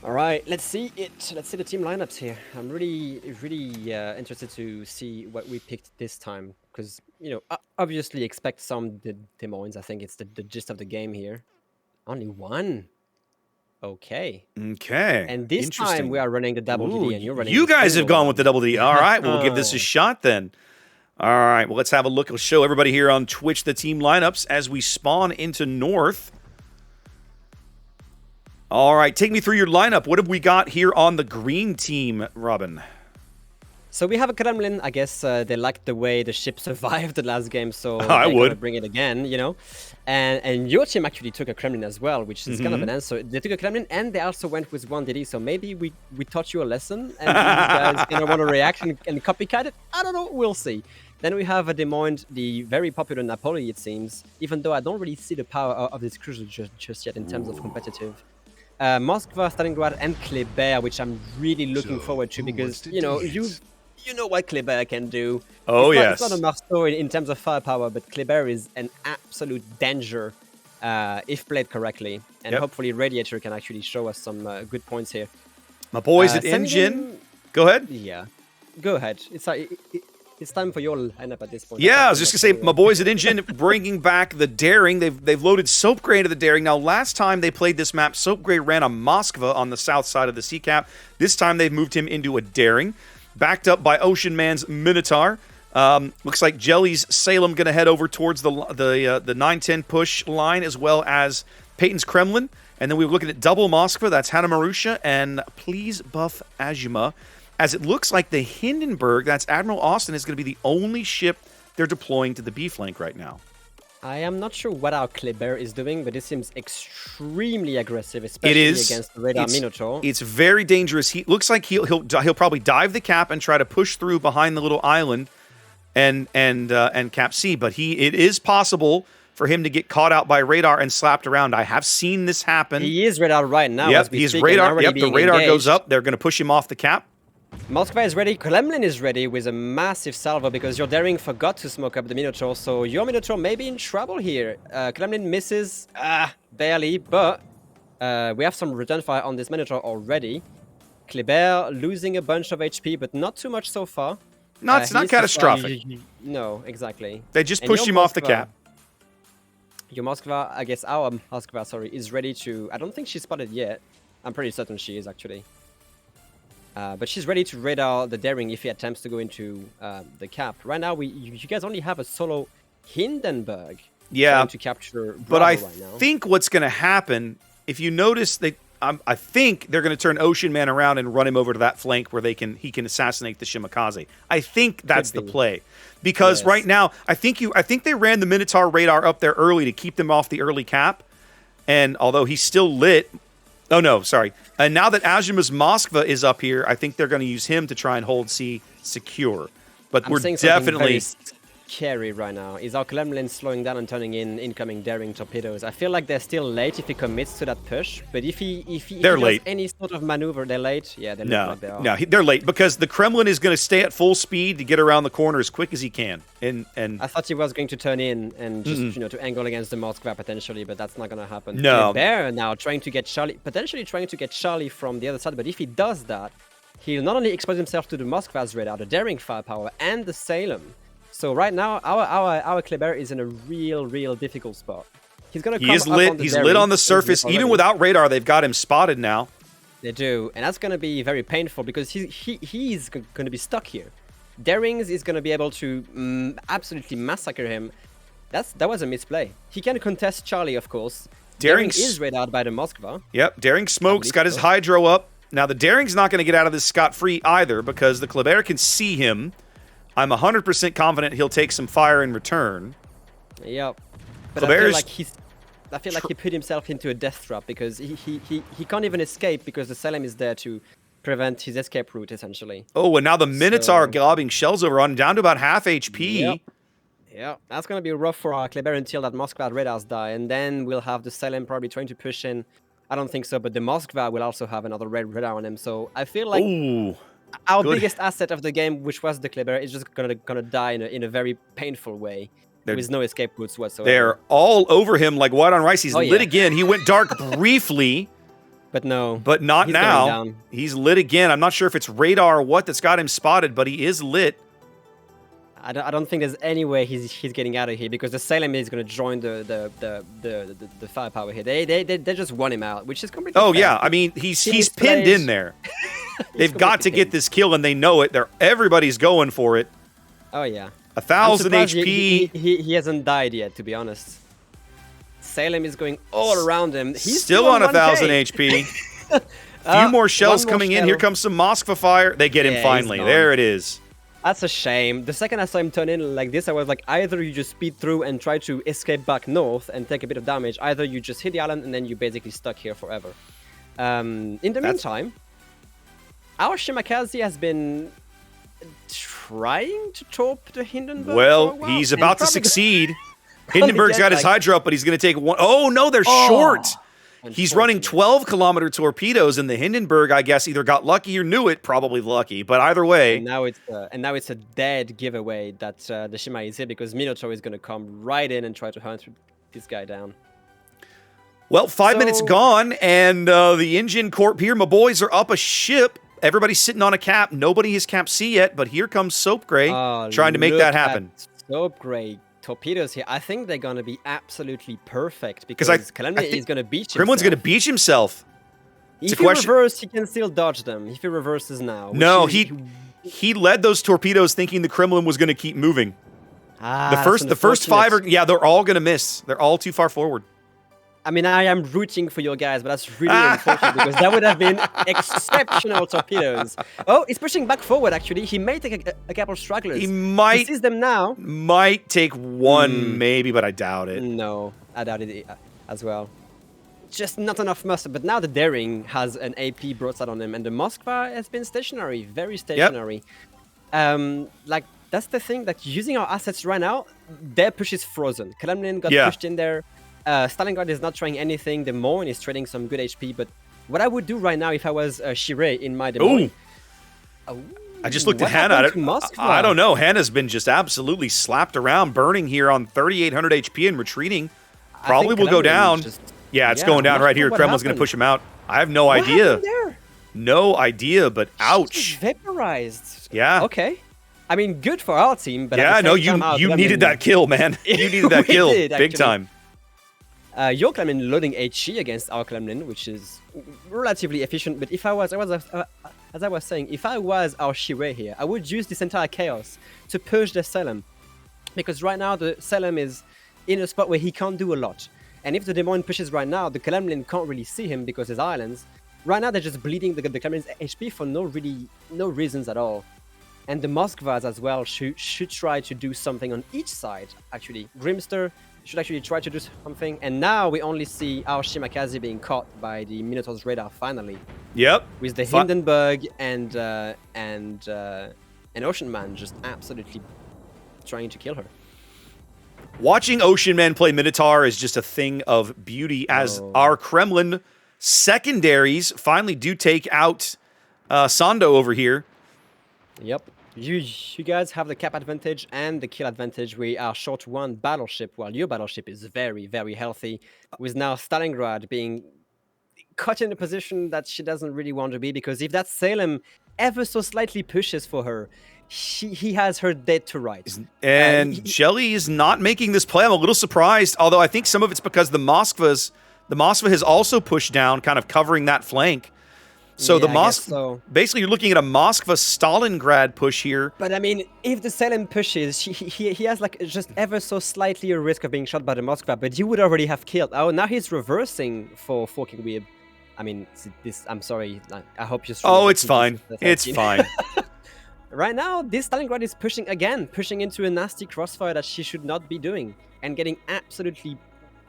All right, let's see it. Let's see the team lineups here. I'm really interested to see what we picked this time because obviously expect some Des Moines. I think it's the gist of the game here. Only one. Okay. Okay. And this time Interesting. we are running the double Ooh, DD, and you're running. you the guys have single gone one. with the double D. All right, well, we'll give this a shot then. All right, well, let's have a look. I'll show everybody here on Twitch the team lineups as we spawn into North. All right, take me through your lineup. What have we got here on the green team, Robin? So we have a Kremlin. I guess they liked the way the ship survived the last game, so I they're would gonna bring it again, And your team actually took a Kremlin as well, which is kind of an answer. They took a Kremlin, and they also went with one DD. So maybe we taught you a lesson, and these guys gonna want to react and copycat it. I don't know. We'll see. Then we have a Des Moines, the very popular Napoli, it seems. Even though I don't really see the power of this cruiser just yet in terms of competitive. Moskva, Stalingrad, and Kleber, which I'm really looking forward to because you know what Kleber can do. Oh, It's not a Marceau in terms of firepower, but Kleber is an absolute danger if played correctly. And hopefully Radiator can actually show us some good points here. My boys at INGEN. Go ahead. Yeah, go ahead. It's time for your lineup at this point. Yeah, I was just going to say, my boys at INGEN bringing back the Daring. They've loaded Soap Gray into the Daring. Now, last time they played this map, Soap Gray ran a Moskva on the south side of the sea cap. This time they've moved him into a Daring. Backed up by Ocean Man's Minotaur. Looks like Jelly's Salem going to head over towards the 9-10 push line, as well as Peyton's Kremlin. And then we're looking at double Moskva. That's Hanna Marusha. And please buff Azuma. As it looks like the Hindenburg, that's Admiral Austin, is going to be the only ship they're deploying to the B flank right now. I am not sure what our Kleber is doing, but it seems extremely aggressive, especially against the radar Minotaur. It's very dangerous. He looks like he'll probably dive the cap and try to push through behind the little island and cap C. But it is possible for him to get caught out by radar and slapped around. I have seen this happen. He is radar right now. Yep, he's radar. Yep, the radar goes up. They're going to push him off the cap. Moskva is ready, Kremlin is ready with a massive salvo because your Daring forgot to smoke up the Minotaur, so your Minotaur may be in trouble here. Kremlin misses, barely, but we have some return fire on this Minotaur already. Kleber losing a bunch of HP, but not too much so far. It's not catastrophic. No, exactly. They just pushed him off the cap. Your Moskva, I guess our Moskva, sorry, is ready to... I don't think she's spotted yet. I'm pretty certain she is, actually. But she's ready to radar the Daring if he attempts to go into the cap. Right now, you guys only have a solo Hindenburg trying to capture Bravo but I right now. think what's going to happen, if you notice, I think they're going to turn Ocean Man around and run him over to that flank where he can assassinate the Shimakaze. I think that's the play. Because right now, I think they ran the Minotaur radar up there early to keep them off the early cap. And although he's still lit... Oh, no, sorry. And now that Azuma's Moskva is up here, I think they're going to use him to try and hold C secure. But we're definitely... Very scary right now. Is our Kremlin slowing down and turning in incoming Daring torpedoes? I feel like they're still late if he commits to that push. But if he does any sort of maneuver, they're late? Yeah, they look like they are. No, they're late because the Kremlin is going to stay at full speed to get around the corner as quick as he can. And I thought he was going to turn in and just to angle against the Moskva potentially, but that's not going to happen. No. They're now potentially trying to get Charlie from the other side. But if he does that, he'll not only expose himself to the Moskva's radar, the Daring firepower, and the Salem. So right now, our Kleber is in a real difficult spot. He's gonna. He's lit on the surface. Even without radar, they've got him spotted now. They do, and that's gonna be very painful because he's gonna be stuck here. Darings is gonna be able to absolutely massacre him. That was a misplay. He can contest Charlie, of course. Daring is radared by the Moskva. Yep, Daring smokes, got his hydro up. Now the Daring's not going to get out of this scot-free either because the Kleber can see him. I'm 100% confident he'll take some fire in return. Yep. But I feel like he put himself into a death trap because he can't even escape because the Salem is there to prevent his escape route, essentially. Oh, and now the Minotaur globbing shells over on him, down to about half HP. Yeah, that's going to be rough for our Kleber until that Moskva radars die, and then we'll have the Salem probably trying to push in. I don't think so, but the Moskva will also have another red radar on him, so I feel like... Our biggest asset of the game, which was the Kleber, is just gonna die in a very painful way. With no escape routes whatsoever. They're all over him like white on rice. He's lit again. He went dark briefly. But no. But not he's going now. down. He's lit again. I'm not sure if it's radar or what that's got him spotted, but he is lit. I don't think there's any way he's getting out of here because the Salem is going to join the firepower here. They just want him out, which is completely Oh fair. yeah, I mean he's pinned plays. in there. They've got to get this kill, and they know it. Everybody's going for it. Oh yeah. 1,000 I'm surprised HP. He hasn't died yet, to be honest. Salem is going all around him. He's Still on 1,000 HP. Few more shells coming in. Here comes some Moskva fire. They get him finally. There it is. That's a shame. The second I saw him turn in like this, I was like, either you just speed through and try to escape back north and take a bit of damage, either you just hit the island and then you're basically stuck here forever. In the meantime, our Shimakaze has been trying to torp the Hindenburg. Well, he's about to succeed. Hindenburg's got his Hydra up, but he's going to take one. Oh, no, they're short. He's running 12-kilometer torpedoes, and the Hindenburg, I guess, either got lucky or knew it. Probably lucky, but either way. And now it's a dead giveaway that the Shima is here because Minotaur is going to come right in and try to hunt this guy down. Well, 5 minutes gone, and the INGEN Corp here. My boys are up a ship. Everybody's sitting on a cap. Nobody has capped C yet, but here comes Soap Gray trying to make that happen. Soap Gray torpedoes here. I think they're going to be absolutely perfect because Kremlin is going to beach himself. Kremlin's going to beach himself. If he reverses, he can still dodge them. If he reverses now. No, he led those torpedoes thinking the Kremlin was going to keep moving. The first 5 are, yeah, they're all going to miss. They're all too far forward. I mean, I am rooting for your guys, but that's really unfortunate because that would have been exceptional torpedoes. Oh, he's pushing back forward, actually. He may take a couple of stragglers. He might. He sees them now. Might take one, maybe, but I doubt it. No, I doubt it as well. Just not enough muster. But now the Daring has an AP broadside on him, and the Moskva has been stationary, very stationary. Yep. Like, that's the thing, that using our assets right now, their push is frozen. Kremlin got pushed in there. Stalingrad is not trying anything. The Moen is trading some good HP, but what I would do right now if I was Shire in my Des Moines... I just looked at Hannah. I don't know. Hannah's been just absolutely slapped around, burning here on 3,800 HP and retreating. Probably will go down. It's going down right here. Kremlin's going to push him out. I have no idea. No idea, but ouch. Vaporized. Yeah. Okay. I mean, good for our team, but you needed that kill, man. You needed that kill big time. Your Kremlin loading HE against our Kremlin, which is relatively efficient. But if I was, as I was saying, if I was our Shire here, I would use this entire chaos to push the Salem, because right now the Salem is in a spot where he can't do a lot. And if the Des Moines pushes right now, the Kremlin can't really see him because there's islands. Right now they're just bleeding the Kremlin's HP for no reasons at all. And the Moskvas as well should try to do something on each side. Actually, Grimster should actually try to do something, and now we only see our Shimakaze being caught by the Minotaur's radar finally. Yep. With the Hindenburg and Ocean Man just absolutely trying to kill her. Watching Ocean Man play Minotaur is just a thing of beauty as our Kremlin secondaries finally do take out Sando over here. Yep. You guys have the cap advantage and the kill advantage. We are short one battleship, while your battleship is very, very healthy, with now Stalingrad being caught in a position that she doesn't really want to be, because if that Salem ever so slightly pushes for her, he has her dead to rights. And Jelly is not making this play. I'm a little surprised, although I think some of it's because the Moskva has also pushed down, kind of covering that flank. So basically you're looking at a Moskva Stalingrad push here. But I mean, if the Salem pushes, he has like just ever so slightly a risk of being shot by the Moskva, but you would already have killed. Oh, now he's reversing for Forking Weeb. I mean, I'm sorry. I hope you're strong. Oh, it's fine. It's fine. Right now, this Stalingrad is pushing into a nasty crossfire that she should not be doing, and getting absolutely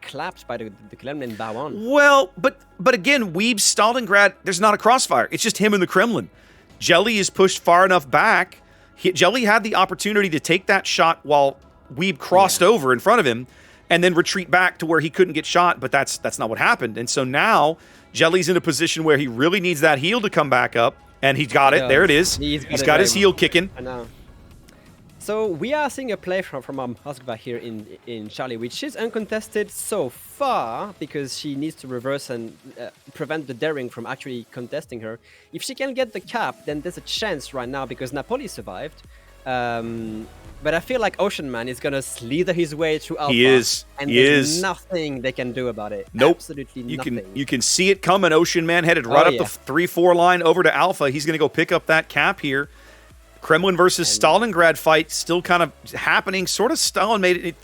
clapped by the Kremlin bow on. Well, but again, Weeb's Stalingrad, there's not a crossfire. It's just him and the Kremlin. Jelly is pushed far enough back. Jelly had the opportunity to take that shot while Weeb crossed over in front of him and then retreat back to where he couldn't get shot, but that's not what happened. And so now Jelly's in a position where he really needs that heal to come back up, and he's got it. There it is. He's got his heel kicking. I know. So we are seeing a play from Moskva here in Charlie, which is uncontested so far because she needs to reverse and prevent the daring from actually contesting her. If she can get the cap, then there's a chance right now because Napoli survived. But I feel like Ocean Man is gonna slither his way through Alpha. He is. And he there's is. nothing they can do about it. Nope. Absolutely You nothing. can see it coming. Ocean Man headed right up the 3-4 line over to Alpha. He's going to go pick up that cap here. Kremlin versus Stalingrad fight still kind of happening. Sort of Stalin made it.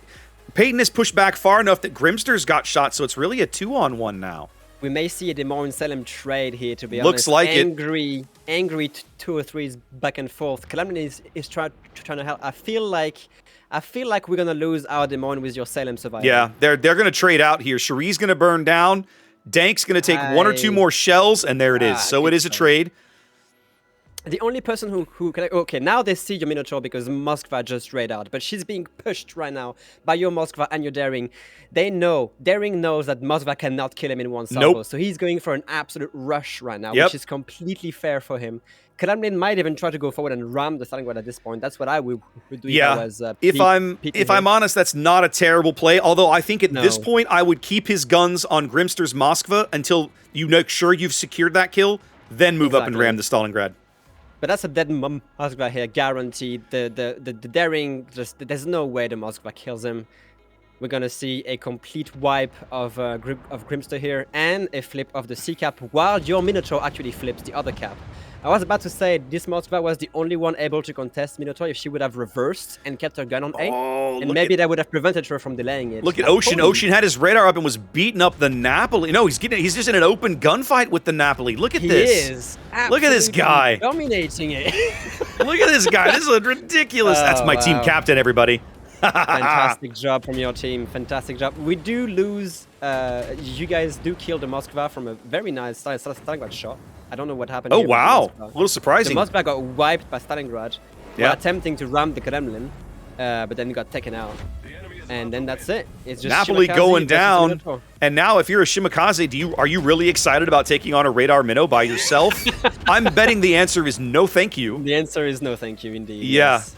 Peyton has pushed back far enough that Grimster's got shot, so it's really a 2-on-1 now. We may see a Demore and Salem trade here, to be Looks honest. like angry 2 or 3s back and forth. Kremlin is trying to help. I feel like we're gonna lose our Demone with your Salem survivor. Yeah, they're gonna trade out here. Cherie's gonna burn down. Dank's gonna take 1 or 2 more shells, and there it is. So it is a trade. The only person who can... Okay, now they see your Minotaur because Moskva just raid out. But she's being pushed right now by your Moskva and your Daring. They know. Daring knows that Moskva cannot kill him in one salvo. Nope. So he's going for an absolute rush right now, which is completely fair for him. Kremlin might even try to go forward and ram the Stalingrad at this point. That's what I would do if I was if I'm honest, that's not a terrible play. Although I think at this point, I would keep his guns on Grimster's Moskva until you make sure you've secured that kill, then move up and ram the Stalingrad. But that's a dead Moskva here, guaranteed. The Daring, there's no way the Moskva kills him. We're gonna see a complete wipe of Grimster here and a flip of the C cap while your Minotaur actually flips the other cap. I was about to say this Moskva was the only one able to contest Minotaur if she would have reversed and kept her gun on A. And maybe that would have prevented her from delaying it. Look at Ocean. Ocean had his radar up and was beating up the Napoli. No, he's just in an open gunfight with the Napoli. Look at this. He is. Look at this guy. Dominating it. Look at this guy. This is ridiculous. That's my team captain, everybody. Fantastic job from your team. Fantastic job. We do lose. You guys do kill the Moskva from a very nice Stalingrad shot. I don't know what happened. Oh, wow. A little surprising. The Moskva got wiped by Stalingrad while attempting to ram the Kremlin, but then got taken out. And then that's it. It's just Napoli Shimakaze going down. Minotaur. And now, if you're a Shimakaze, are you really excited about taking on a Radar Minnow by yourself? I'm betting the answer is no, thank you. The answer is no, thank you, indeed. Yeah. Yes.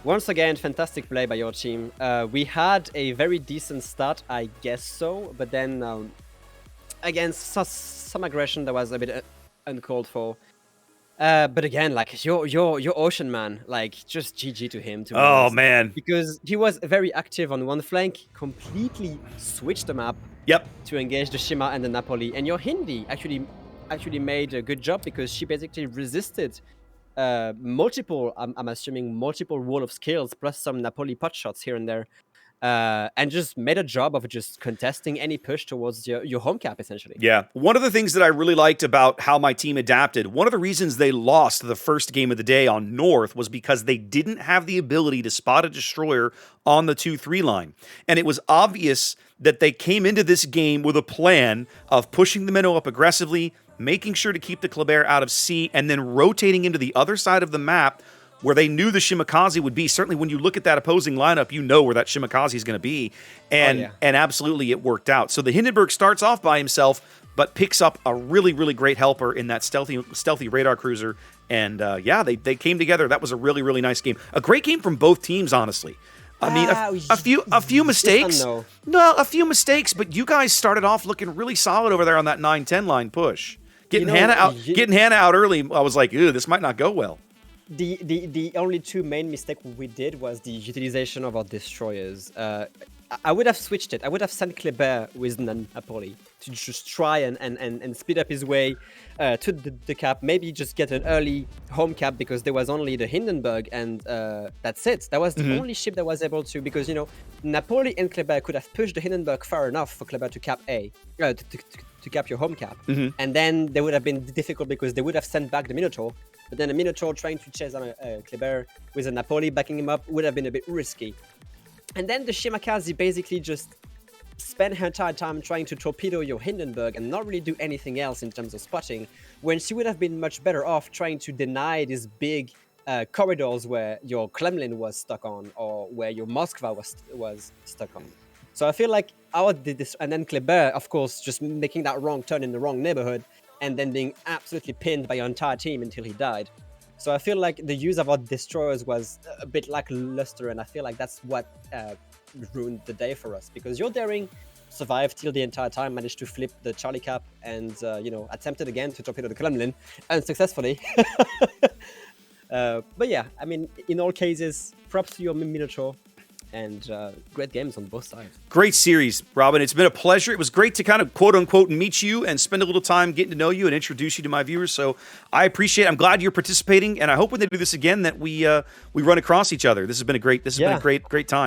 Once again, fantastic play by your team. We had a very decent start, I guess so, but then again, some aggression that was a bit uncalled for. But again, like your Ocean Man, like just GG to him. Oh man, because he was very active on one flank, completely switched the map. To engage the Shima and the Napoli, and your Hindi actually made a good job because she basically resisted multiple, I'm assuming multiple wall of skills plus some Napoli pot shots here and there. And just made a job of just contesting any push towards your home cap, essentially. Yeah. One of the things that I really liked about how my team adapted, one of the reasons they lost the first game of the day on North was because they didn't have the ability to spot a destroyer on the 2-3 line. And it was obvious that they came into this game with a plan of pushing the minnow up aggressively, making sure to keep the Kleber out of C, and then rotating into the other side of the map where they knew the Shimakaze would be. Certainly when you look at that opposing lineup, you know where that Shimakaze is going to be. And and absolutely it worked out. So the Hindenburg starts off by himself, but picks up a really, really great helper in that stealthy radar cruiser. And yeah, they came together. That was a really, really nice game. A great game from both teams, honestly. I mean, a few mistakes. No, a few mistakes, but you guys started off looking really solid over there on that 9-10 line push. Getting Hannah out early, I was like, ew, this might not go well. The only two main mistakes we did was the utilization of our destroyers. I would have switched it. I would have sent Kleber with Napoli to just try and speed up his way to the cap. Maybe just get an early home cap because there was only the Hindenburg and that's it. That was the only ship that was able to, because, you know, Napoli and Kleber could have pushed the Hindenburg far enough for Kleber to cap A, to cap your home cap. And then they would have been difficult because they would have sent back the Minotaur. But then a Minotaur trying to chase on a Kleber with a Napoli backing him up would have been a bit risky. And then the Shimakaze basically just spent her entire time trying to torpedo your Hindenburg and not really do anything else in terms of spotting, when she would have been much better off trying to deny these big corridors where your Kremlin was stuck on or where your Moskva was stuck on. So I feel like our did this, and then Kleber, of course, just making that wrong turn in the wrong neighborhood and then being absolutely pinned by your entire team until he died. So I feel like the use of our destroyers was a bit lackluster, and I feel like that's what ruined the day for us, because your daring survived till the entire time, managed to flip the Charlie Cap, and attempted again to torpedo the Kremlin unsuccessfully. But yeah, I mean, in all cases, props to your Minotaur, and great games on both sides. Great series, Robin. It's been a pleasure. It was great to kind of quote unquote meet you and spend a little time getting to know you and introduce you to my viewers. So I appreciate it. I'm glad you're participating, and I hope when they do this again that we run across each other. This has been a great time.